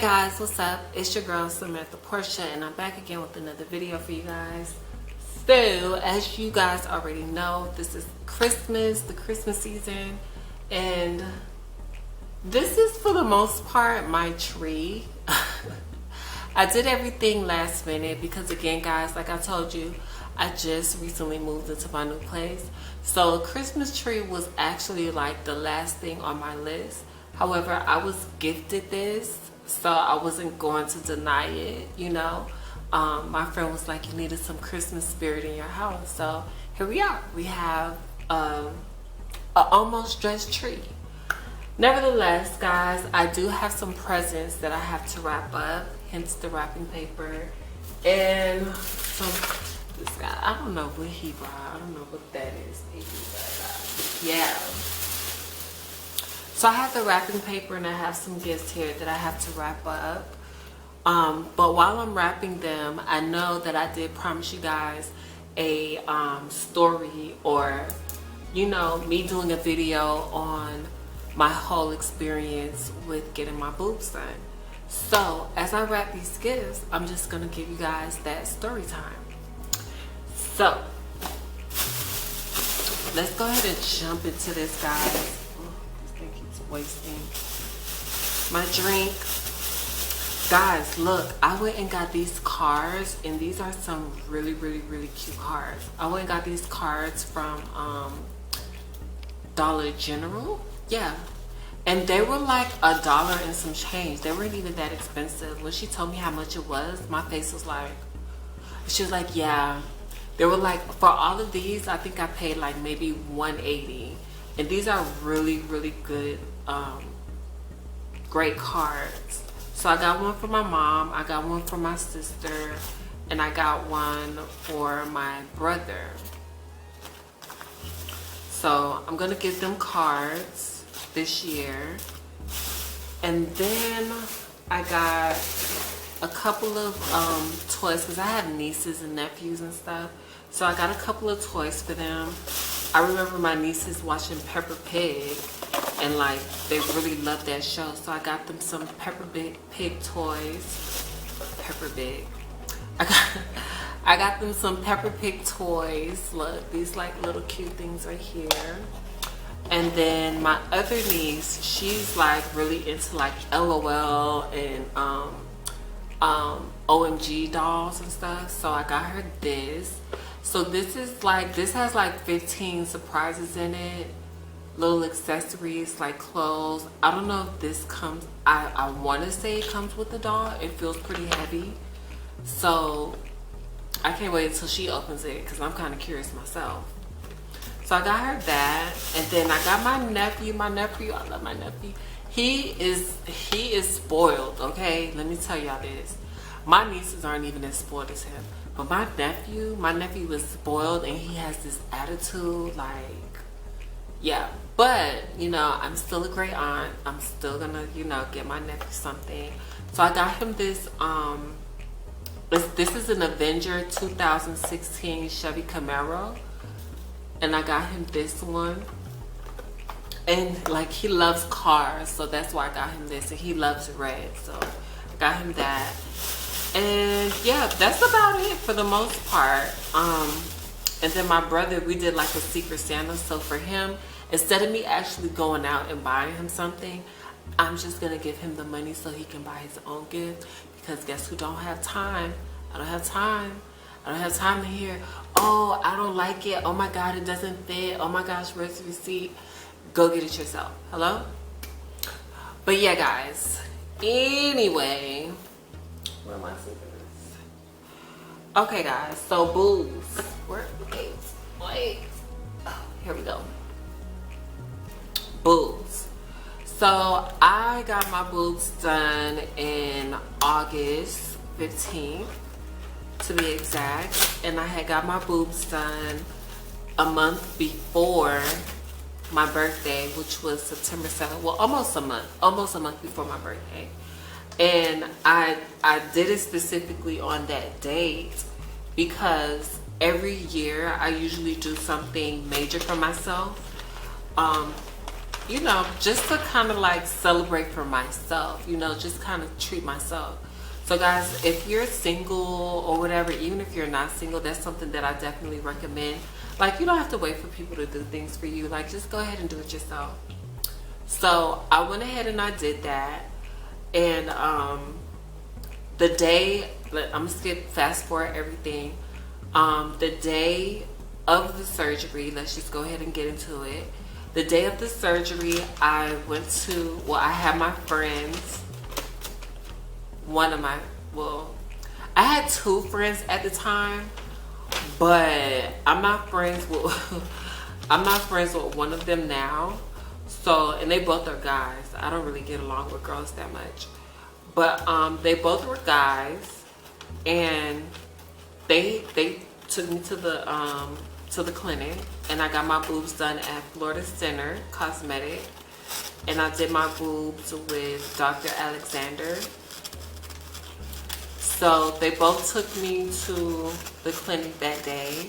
Hey guys, what's up? It's your girl Samantha Porsha, and I'm back again with another video for you guys. So, as you guys already know, this is Christmas, the Christmas season, and this is for the most part my tree. I did everything last minute because, again guys, like I told you, I just recently moved into my new place. So a Christmas tree was actually like the last thing on my list. However, I was gifted this, so I wasn't going to deny it, you know. My friend was like, you needed some Christmas spirit in your house. So here we are. We have a almost dressed tree. Nevertheless, guys, I do have some presents that I have to wrap up, hence the wrapping paper. And this guy, I don't know what he brought. I don't know what that is, maybe, but yeah. So I have the wrapping paper and I have some gifts here that I have to wrap up. But while I'm wrapping them, I know that I did promise you guys a story, or, you know, me doing a video on my whole experience with getting my boobs done. So as I wrap these gifts, I'm just gonna give you guys that story time. So let's go ahead and jump into this, guys. This thing keeps wasting my drink. Guys, look, I went and got these cards, and these are some really cute cards. I went and got these cards from Dollar General. Yeah, and they were like $1 and some change. They weren't even that expensive. When she told me how much it was, my face was like, she was like, yeah. They were like, for all of these, I think I paid like maybe $180. And these are really good, great cards. So I got one for my mom, I got one for my sister, and I got one for my brother. So I'm gonna give them cards this year. And then I got a couple of toys, because I have nieces and nephews and stuff. So I got a couple of toys for them. I remember my nieces watching Peppa Pig, and like they really loved that show. So I got them some Peppa Pig toys. Peppa Pig. I got them some Peppa Pig toys. Look, these like little cute things right here. And then my other niece, she's like really into like LOL and OMG dolls and stuff. So I got her this. So this is like, this has like 15 surprises in it, little accessories like clothes. I don't know if this comes, I want to say it comes with the doll. It feels pretty heavy, so I can't wait until she opens it because I'm kind of curious myself. So I got her that, and then I got my nephew. I love my nephew. He is spoiled, okay? Let me tell y'all this. My nieces aren't even as spoiled as him. But my nephew was spoiled, and he has this attitude, like, yeah. But, you know, I'm still a great aunt. I'm still gonna, you know, get my nephew something. So I got him this, this is an Avenger 2016 Chevy Camaro. And I got him this one. And, like, he loves cars, so that's why I got him this. And he loves red, so I got him that. And yeah, that's about it for the most part. And then my brother, we did like a Secret Santa. So for him, instead of me actually going out and buying him something, I'm just gonna give him the money so he can buy his own gift. Because guess who don't have time? I don't have time. I don't have time to hear, oh, I don't like it. Oh my God, it doesn't fit. Oh my gosh, where's the receipt? Go get it yourself. Hello? But yeah, guys. Anyway, where am I seeing this? Okay, guys. So boobs. Wait. Oh, here we go. Boobs. So I got my boobs done in August 15th, to be exact. And I had got my boobs done a month before my birthday, which was September 7th. Well, almost a month before my birthday. And I did it specifically on that date because every year I usually do something major for myself. you know, just to kind of like celebrate for myself, you know, just kind of treat myself. So guys, if you're single or whatever, even if you're not single, that's something that I definitely recommend. Like, you don't have to wait for people to do things for you. Like, just go ahead and do it yourself. So I went ahead and I did that. And the day, I'm gonna skip fast forward everything. The day of the surgery, let's just go ahead and get into it. The day of the surgery, I went to, well, I had my friends, I had two friends at the time, but I'm not friends with, I'm not friends with one of them now. So, and they both are guys. I don't really get along with girls that much. But they both were guys, and they took me to the clinic, and I got my boobs done at Florida Center Cosmetic, and I did my boobs with Dr. Alexander. So they both took me to the clinic that day,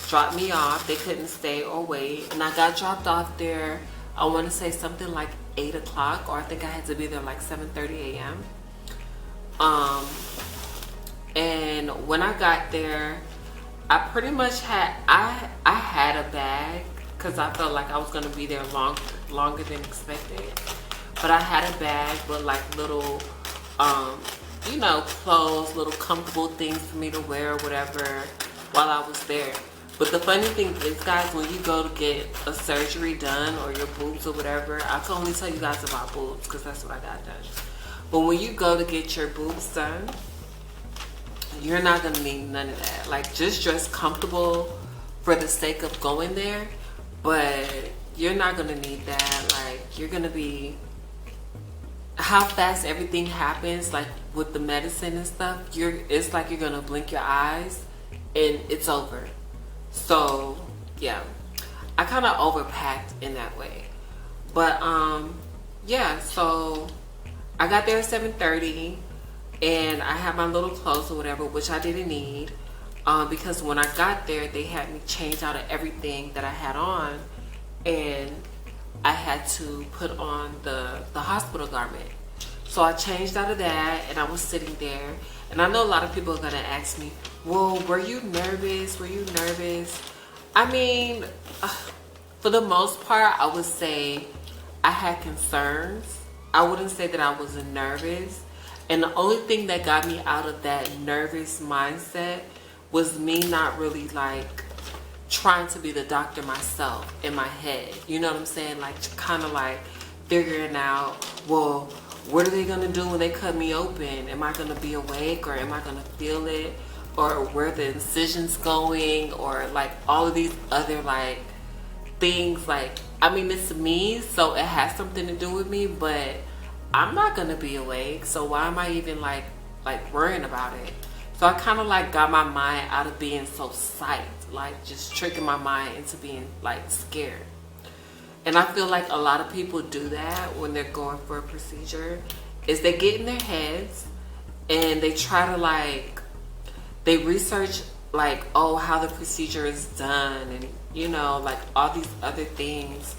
dropped me off. They couldn't stay or wait, and I got dropped off there, I want to say something like 8 o'clock, or I think I had to be there like 7:30 a.m. And when I got there, I pretty much had, I had a bag because I felt like I was going to be there longer than expected. But I had a bag with like little, you know, clothes, little comfortable things for me to wear or whatever while I was there. But the funny thing is, guys, when you go to get a surgery done or your boobs or whatever, I can only tell you guys about boobs because that's what I got done. But when you go to get your boobs done, you're not going to need none of that. Like, just dress comfortable for the sake of going there, but you're not going to need that. Like, you're going to be, how fast everything happens, like with the medicine and stuff, it's like you're going to blink your eyes and it's over. So yeah, I kind of overpacked in that way. But yeah, so I got there at 7:30, and I had my little clothes or whatever, which I didn't need, because when I got there, they had me change out of everything that I had on, and I had to put on the hospital garment. So I changed out of that, and I was sitting there. And I know a lot of people are going to ask me, well, were you nervous? Were you nervous? I mean, for the most part, I would say I had concerns. I wouldn't say that I was nervous. And the only thing that got me out of that nervous mindset was me not really like trying to be the doctor myself in my head. You know what I'm saying? Like, kind of like figuring out, well, what are they going to do when they cut me open? Am I going to be awake, or am I going to feel it? Or where the incision's going, or like all of these other like things. Like, I mean, it's me, so it has something to do with me, but I'm not going to be awake. So why am I even like worrying about it? So I kind of like got my mind out of being so psyched, like just tricking my mind into being like scared. And I feel like a lot of people do that when they're going for a procedure, is they get in their heads and they try to like, they research like, oh, how the procedure is done, and you know, like all these other things.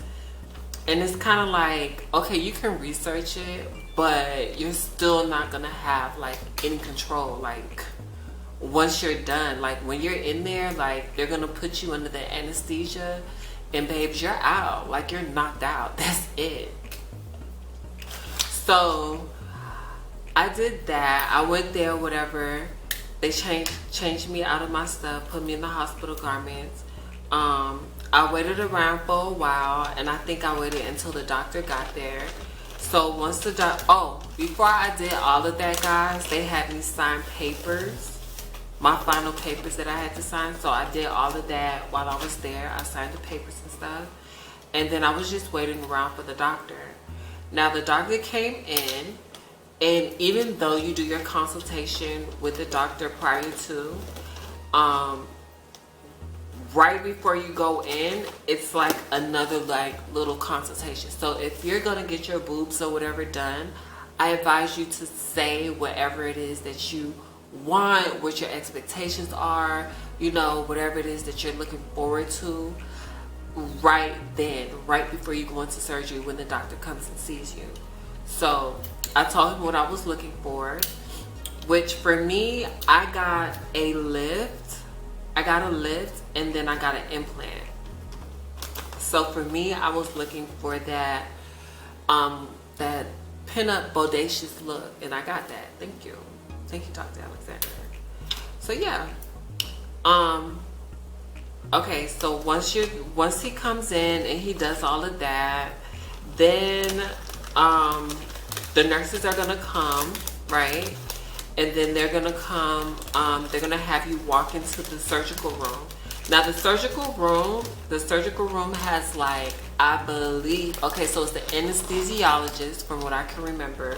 And it's kind of like, okay, you can research it, but you're still not gonna have like any control. Like, once you're done, like when you're in there, like they're gonna put you under the anesthesia, and babes, you're out. Like, you're knocked out. That's it. So I did that. I went there, whatever. They changed me out of my stuff, put me in the hospital garments. I waited around for a while, and I think I waited until the doctor got there. So once the before I did all of that, guys, they had me sign papers. My final papers that I had to sign. So I did all of that while I was there. I signed the papers and stuff, and then I was just waiting around for the doctor. Now the doctor came in, and even though you do your consultation with the doctor prior to, right before you go in, it's like another like little consultation. So if you're gonna get your boobs or whatever done, I advise you to say whatever it is that you want, what your expectations are, you know, whatever it is that you're looking forward to. right then, right before you go into surgery, when the doctor comes and sees you. So I told him what I was looking for, which for me, I got a lift. And then I got an implant. So for me, I was looking for that that pin-up bodacious look, and I got that. Thank you, Dr. Alexander. So yeah, okay. So once he comes in and he does all of that, then the nurses are gonna come, right? And then they're gonna come. They're gonna have you walk into the surgical room. Now the surgical room has, like, I believe, okay, so it's the anesthesiologist from what I can remember,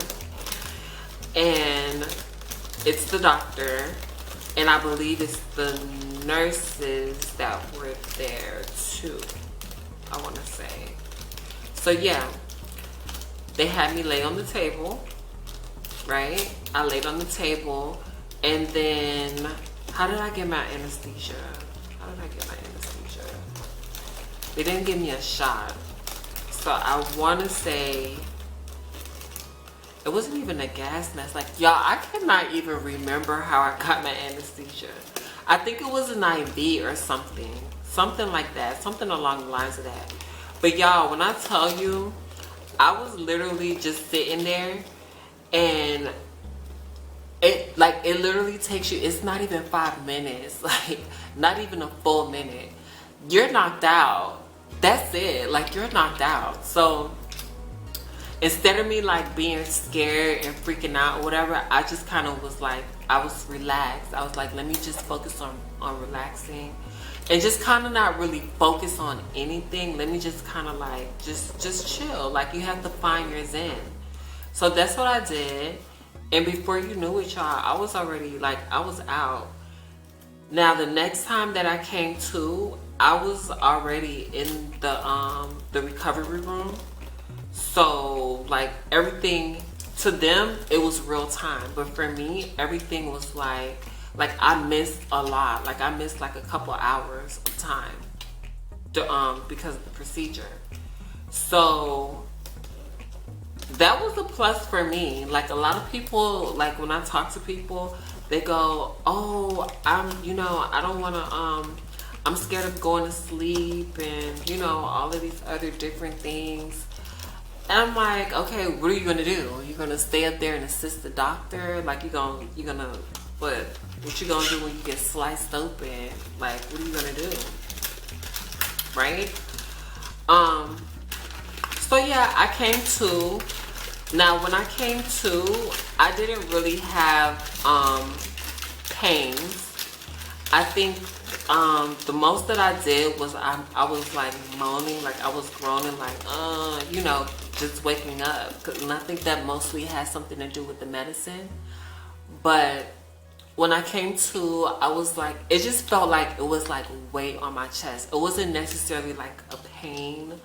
and it's the doctor, and I believe it's the nurses that were there too, I want to say. So yeah, they had me lay on the table, right? I laid on the table, and then how did I get my anesthesia? They didn't give me a shot. So I want to say it wasn't even a gas mask. Like, y'all, I cannot even remember how I got my anesthesia. I think it was an IV or something. Something like that. Something along the lines of that. But y'all, when I tell you, I was literally just sitting there, and it literally takes you, it's not even 5 minutes, like not even a full minute. You're knocked out. That's it. Like, you're knocked out. So instead of me like being scared and freaking out or whatever, I just kind of was like, I was relaxed. I was like, let me just focus on relaxing and just kind of not really focus on anything. Let me just kind of like just chill. Like, you have to find your zen. So that's what I did. And before you knew it, y'all, I was already, like, I was out. Now the next time that I came to, I was already in the recovery room. So like, everything to them, it was real time, but for me, everything was like I missed a lot. Like, I missed like a couple hours of time because of the procedure. So that was a plus for me. Like, a lot of people, like, when I talk to people, they go, oh, I don't want to, I'm scared of going to sleep and, all of these other different things. And I'm like, okay, what are you going to do? You're going to stay up there and assist the doctor? Like, you're going to, what you going to do when you get sliced open? Like, what are you going to do? Right? So yeah, I came to. Now, when I came to, I didn't really have pains. I think the most that I did was I was like moaning, like I was groaning, like just waking up. And I think that mostly has something to do with the medicine. But when I came to, I was like, it just felt like it was like weight on my chest. It wasn't necessarily like a pain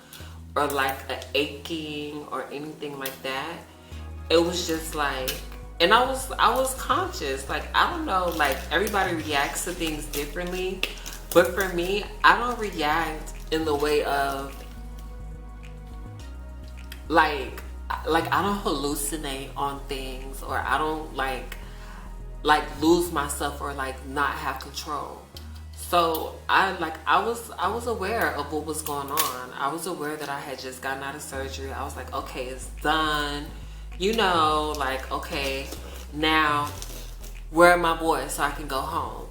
or like a aching or anything like that. It was just like, and I was conscious. Like, I don't know, like, everybody reacts to things differently, but for me, I don't react in the way of like I don't hallucinate on things, or I don't like lose myself or like not have control. So I was aware of what was going on. I was aware that I had just gotten out of surgery. I was like, okay, it's done. Like, okay, now where are my boys so I can go home,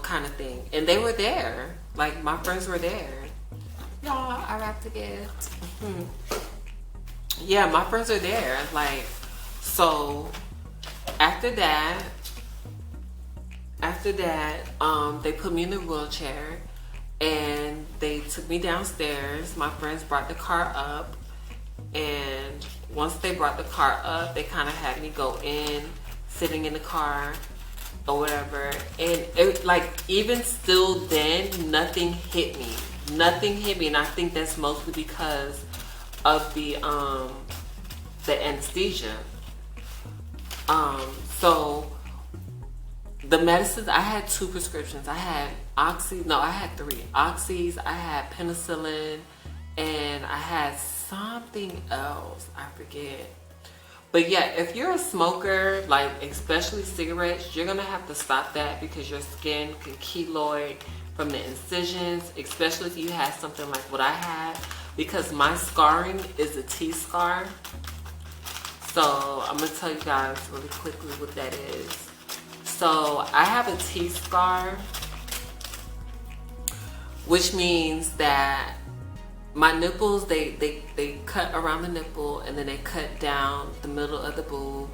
kind of thing. And they were there. Like, my friends were there. Y'all, I wrapped the gift. Yeah, my friends are there. Like, so after that, they put me in the wheelchair and they took me downstairs. My friends brought the car up, and once they brought the car up, they kind of had me go in, sitting in the car or whatever. And it, like, even still then, nothing hit me. And I think that's mostly because of the anesthesia. So the medicines, I had 2 prescriptions. I had I had 3 oxys, I had penicillin, and I had something else, I forget. But yeah, if you're a smoker, like especially cigarettes, you're gonna have to stop that because your skin can keloid from the incisions, especially if you have something like what I had, because my scarring is a T-scar. So I'm gonna tell you guys really quickly what that is. So I have a T-scar, which means that my nipples, they cut around the nipple, and then they cut down the middle of the boob,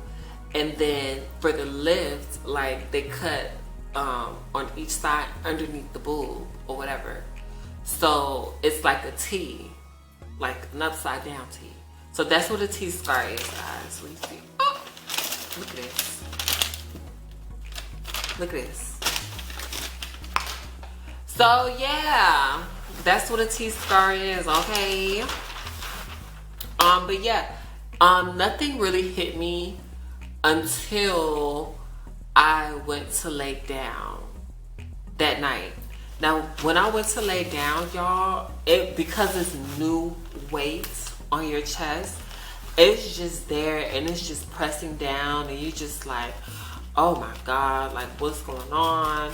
and then for the lift, like they cut on each side underneath the boob or whatever. So it's like a T, like an upside down T. So that's what a T-scar is, guys. What do you see? Oh, look at this. Look at this. So yeah, that's what a T-scar is, okay? But yeah, nothing really hit me until I went to lay down that night. Now, when I went to lay down, y'all, because it's new weight on your chest, it's just there and it's just pressing down, and you just like, oh my God, like what's going on?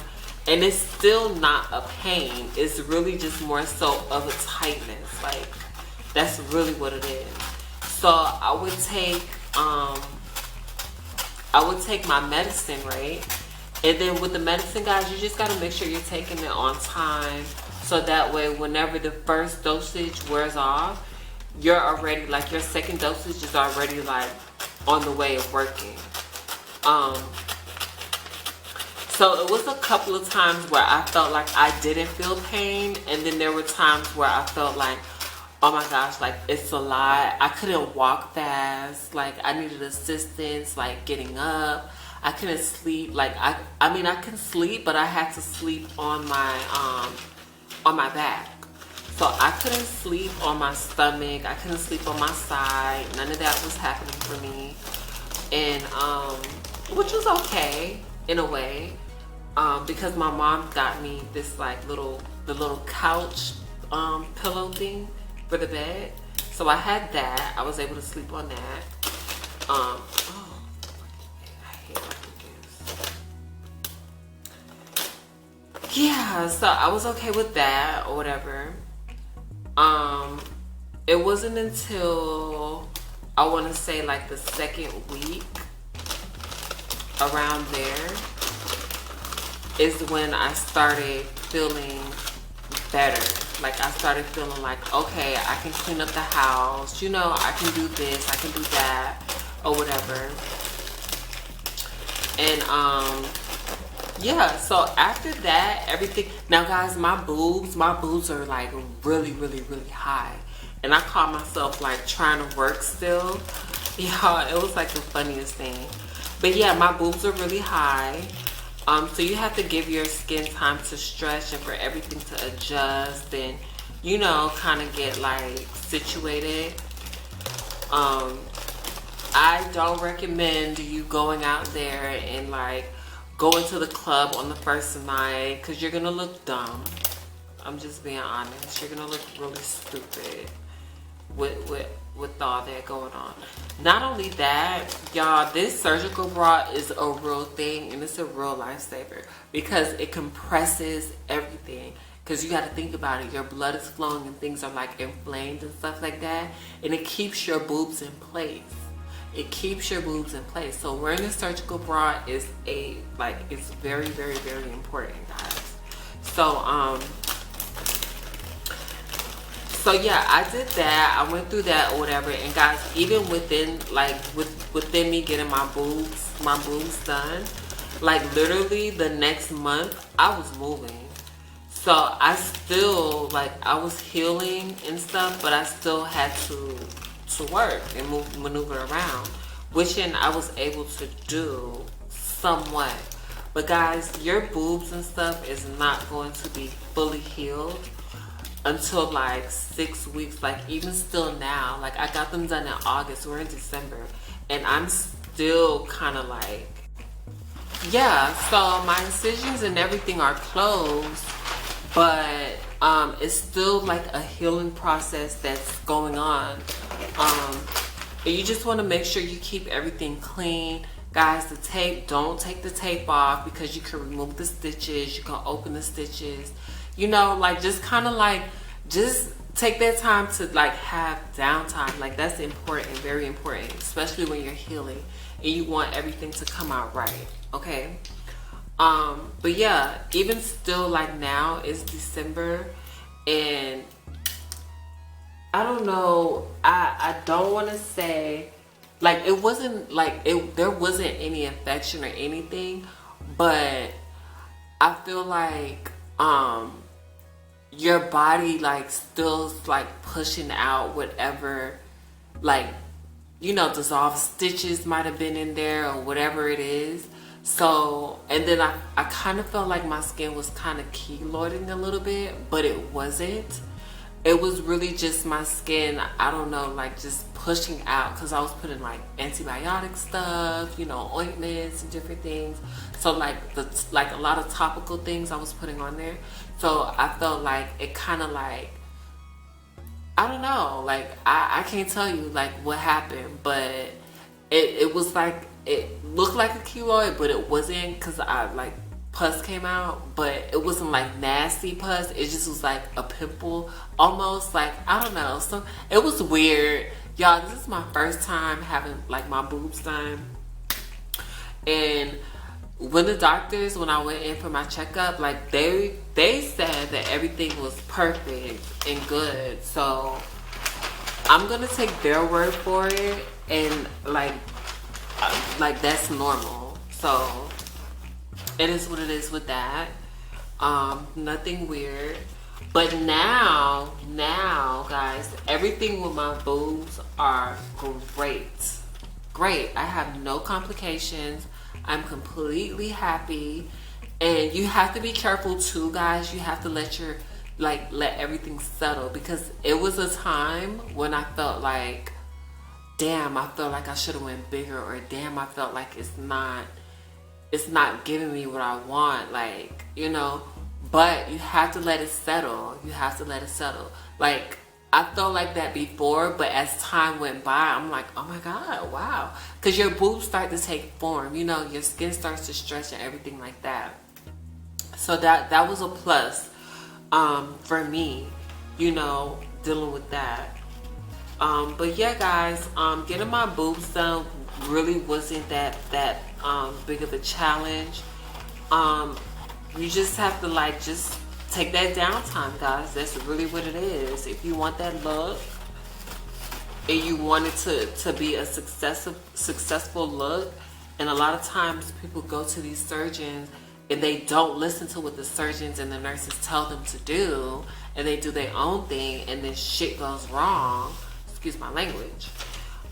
And it's still not a pain. It's really just more so of a tightness. Like, that's really what it is. So I would take my medicine, right? And then with the medicine, guys, you just gotta make sure you're taking it on time, so that way whenever the first dosage wears off, you're already, like, your second dosage is already like on the way of working. So it was a couple of times where I felt like I didn't feel pain, and then there were times where I felt like, oh my gosh, like it's a lot. I couldn't walk fast. Like I needed assistance, like getting up. I couldn't sleep. Like I mean, I can sleep, but I had to sleep on my back. So I couldn't sleep on my stomach. I couldn't sleep on my side. None of that was happening for me, and which was okay in a way. Because my mom got me this like the little couch pillow thing for the bed, so I had that. I was able to sleep on that. Oh, I hate this. Yeah, so I was okay with that or whatever. It wasn't until I want to say like the second week, around there, is when I started feeling better. Like I started feeling like, okay, I can clean up the house, you know, I can do this, I can do that, or whatever. And yeah, so after that, everything. Now guys, my boobs are like really, really, really high. And I caught myself like trying to work still. Y'all, it was like the funniest thing. But yeah, my boobs are really high. So you have to give your skin time to stretch and for everything to adjust and, you know, kind of get like situated. I don't recommend you going out there and like going to the club on the first night, because you're gonna look dumb. I'm just being honest. You're gonna look really stupid with all that going on. Not only that, y'all, this surgical bra is a real thing, and it's a real lifesaver because it compresses everything. Because you got to think about it, your blood is flowing and things are like inflamed and stuff like that, and it keeps your boobs in place. It keeps your boobs in place. So wearing a surgical bra is it's very, very, very important, guys. So yeah, I did that. I went through that or whatever. And guys, even within me getting my boobs done, like literally the next month, I was moving. So I still, like, I was healing and stuff, but I still had to work and maneuver around, which I was able to do somewhat. But guys, your boobs and stuff is not going to be fully healed until like 6 weeks. Like even still now, like I got them done in August, we're in December, and I'm still kind of like yeah, so my incisions and everything are closed, but it's still like a healing process that's going on. And you just want to make sure you keep everything clean. Guys, the tape, don't take the tape off, because you can remove the stitches, you can open the stitches, you know, like just kind of like, just take that time to like have downtime. Like that's important, very important, especially when you're healing and you want everything to come out right, okay? But yeah, even still, like now it's December, and I don't know, I don't want to say, like it wasn't like, there wasn't any infection or anything, but I feel like your body like still like pushing out whatever, like, you know, dissolved stitches might have been in there or whatever it is. So, and then I kind of felt like my skin was kind of keloiding a little bit, but it wasn't. It was really just my skin, I don't know, like just pushing out, because I was putting like antibiotic stuff, you know, ointments and different things. So like a lot of topical things I was putting on there. So I felt like it kind of like, I don't know, like I can't tell you like what happened, but it was like, it looked like a keloid, but it wasn't, because I like pus came out, but it wasn't like nasty pus. It just was like a pimple almost, like I don't know. So it was weird, y'all. This is my first time having like my boobs done, and when the doctors, when I went in for my checkup, like they said that everything was perfect and good. So I'm gonna take their word for it, and like that's normal. So it is what it is with that. Nothing weird. But now guys, everything with my boobs are great. I have no complications. I'm completely happy. And you have to be careful too, guys. You have to let everything settle, because it was a time when I felt like, damn, I felt like I should have went bigger, or damn, I felt like it's not giving me what I want, like, you know. But you have to let it settle. You have to let it settle. Like, I felt like that before, but as time went by, I'm like, oh my God, wow. Because your boobs start to take form, you know, your skin starts to stretch and everything like that. So that was a plus for me, you know, dealing with that. But yeah, guys, getting my boobs done really wasn't that big of a challenge. You just have to like just take that downtime, guys. That's really what it is. If you want that look and you want it to be a successful look, and a lot of times people go to these surgeons and they don't listen to what the surgeons and the nurses tell them to do, and they do their own thing, and then shit goes wrong. Excuse my language.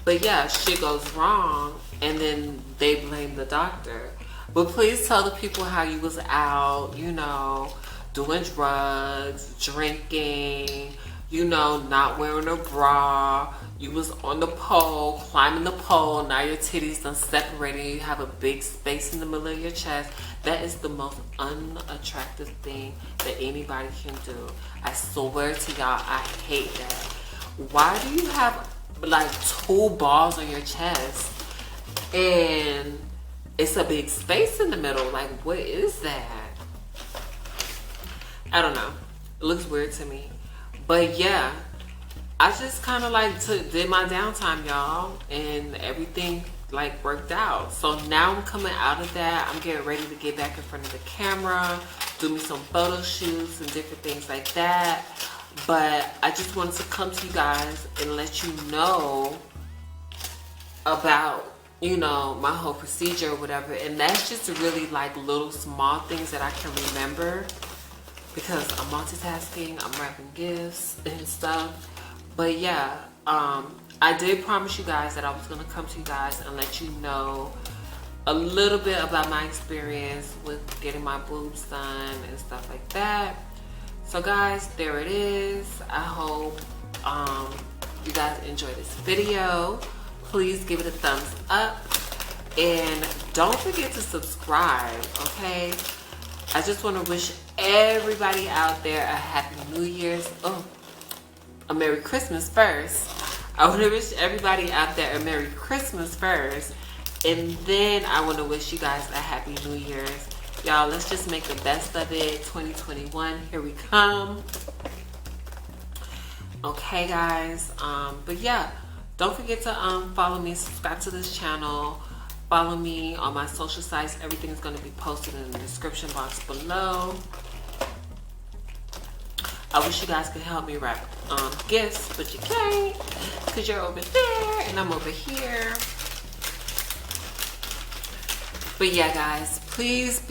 But yeah, shit goes wrong, and then they blame the doctor. But please tell the people how you was out, you know, doing drugs, drinking, you know, not wearing a bra. You was on the pole, climbing the pole. Now your titties done separated. You have a big space in the middle of your chest. That is the most unattractive thing that anybody can do. I swear to y'all, I hate that. Why do you have like 2 balls on your chest and it's a big space in the middle? Like, what is that? I don't know. It looks weird to me. But yeah, I just kind of like did my downtime, y'all, and everything like worked out. So now I'm coming out of that. I'm getting ready to get back in front of the camera, do me some photo shoots and different things like that. But I just wanted to come to you guys and let you know about, you know, my whole procedure or whatever. And that's just really like little small things that I can remember, because I'm multitasking, I'm wrapping gifts and stuff. But yeah, I did promise you guys that I was going to come to you guys and let you know a little bit about my experience with getting my boobs done and stuff like that. So guys, there it is. I hope you guys enjoyed this video. Please give it a thumbs up. And don't forget to subscribe, okay? I just want to wish everybody out there a Happy New Year's. Oh, a Merry Christmas first. I want to wish everybody out there a Merry Christmas first. And then I want to wish you guys a Happy New Year's. Y'all, let's just make the best of it. 2021, here we come. Okay, guys. But yeah, don't forget to follow me, subscribe to this channel. Follow me on my social sites. Everything's going to be posted in the description box below. I wish you guys could help me wrap gifts, but you can't because you're over there and I'm over here. But yeah, guys, please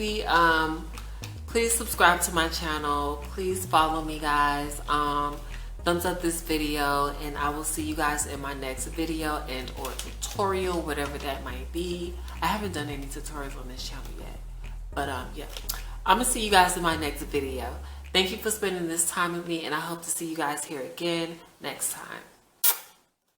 subscribe to my channel. Please follow me, guys. Thumbs up this video, and I will see you guys in my next video and or tutorial, whatever that might be. I haven't done any tutorials on this channel yet, but yeah, I'm gonna see you guys in my next video. Thank you for spending this time with me, and I hope to see you guys here again next time.